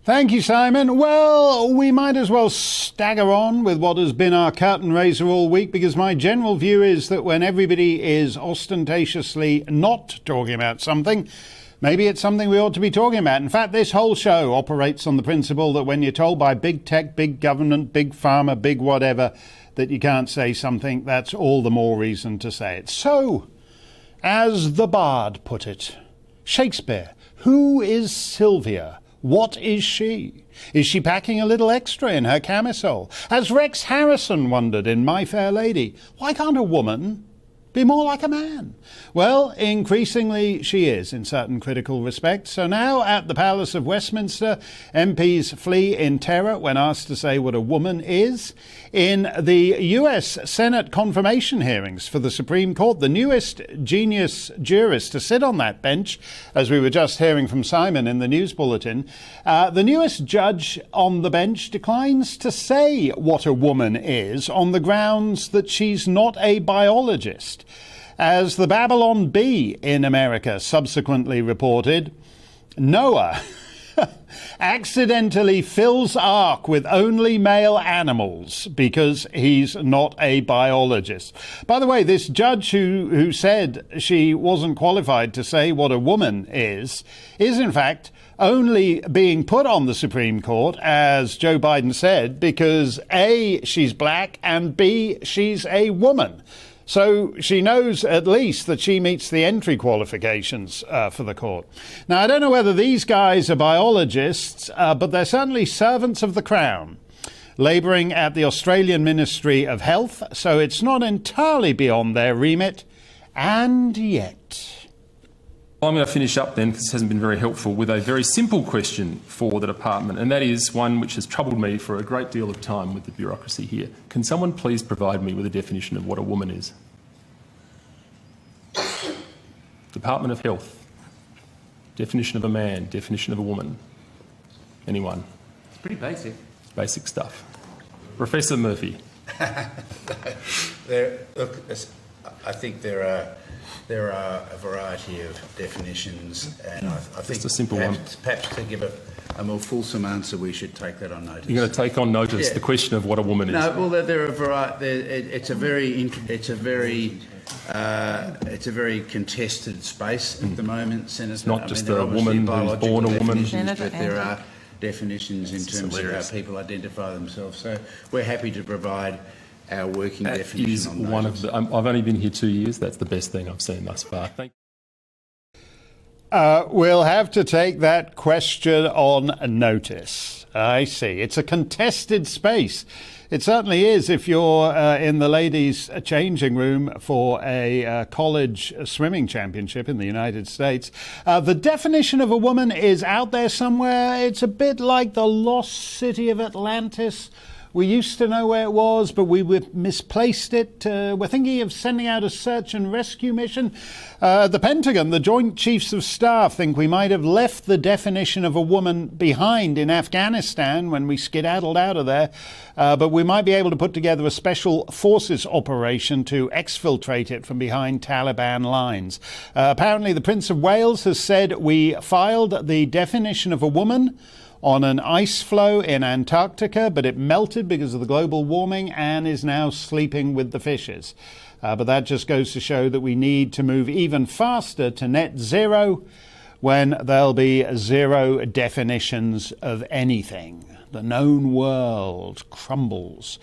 Thank you, Simon. Well, we might as well stagger on with what has been our curtain raiser all week, because my general view is that when everybody is ostentatiously not talking about something, maybe it's something we ought to be talking about. In fact, this whole show operates on the principle that when you're told by big tech, big government, big pharma, big whatever, that you can't say something, that's all the more reason to say it. So, as the bard put it, Shakespeare, who is Sylvia? What is she? Is she packing a little extra in her camisole? As Rex Harrison wondered in My Fair Lady, why can't a woman be more like a man? Well, increasingly she is in certain critical respects. So now at the Palace of Westminster, MPs flee in terror when asked to say what a woman is. In the US Senate confirmation hearings for the Supreme Court, the newest genius jurist to sit on that bench, as we were just hearing from Simon in the news bulletin, the newest judge on the bench declines to say what a woman is on the grounds that she's not a biologist. As the Babylon Bee in America subsequently reported, Noah accidentally fills ark with only male animals because he's not a biologist. By the way, this judge who said she wasn't qualified to say what a woman is in fact only being put on the Supreme Court, as Joe Biden said, because A, she's black, and B, she's a woman. So she knows at least that she meets the entry qualifications for the court. Now, I don't know whether these guys are biologists, but they're certainly servants of the Crown, labouring at the Australian Ministry of Health, so it's not entirely beyond their remit. And yet... I'm going to finish up then, because this hasn't been very helpful, with a very simple question for the department, and that is one which has troubled me for a great deal of time with the bureaucracy here. Can someone please provide me with a definition of what a woman is? Department of Health. Definition of a man, definition of a woman. Anyone? It's pretty basic. Basic stuff. Professor Murphy. Look, I think there are a variety of definitions, and I think just a simple perhaps to give a more fulsome answer, we should take that on notice. You're going to take on notice the question of what a woman is? No, well, there are a variety. It's a very contested space at the moment, Senator. It's not just a woman who's born a woman. But there are definitions in terms of how people identify themselves. So we're happy to provide our working definition on those. I've only been here 2 years. That's the best thing I've seen thus far. Thank you. We'll have to take that question on notice. I see. It's a contested space. It certainly is if you're in the ladies' changing room for a college swimming championship in the United States. The definition of a woman is out there somewhere. It's a bit like the lost city of Atlantis. We used to know where it was, but we misplaced it. We're thinking of sending out a search and rescue mission. The Pentagon, the Joint Chiefs of Staff, think we might have left the definition of a woman behind in Afghanistan when we skedaddled out of there. But we might be able to put together a special forces operation to exfiltrate it from behind Taliban lines. Apparently, the Prince of Wales has said we filed the definition of a woman on an ice floe in Antarctica, but it melted because of the global warming and is now sleeping with the fishes. But that just goes to show that we need to move even faster to net zero when there'll be zero definitions of anything. The known world crumbles.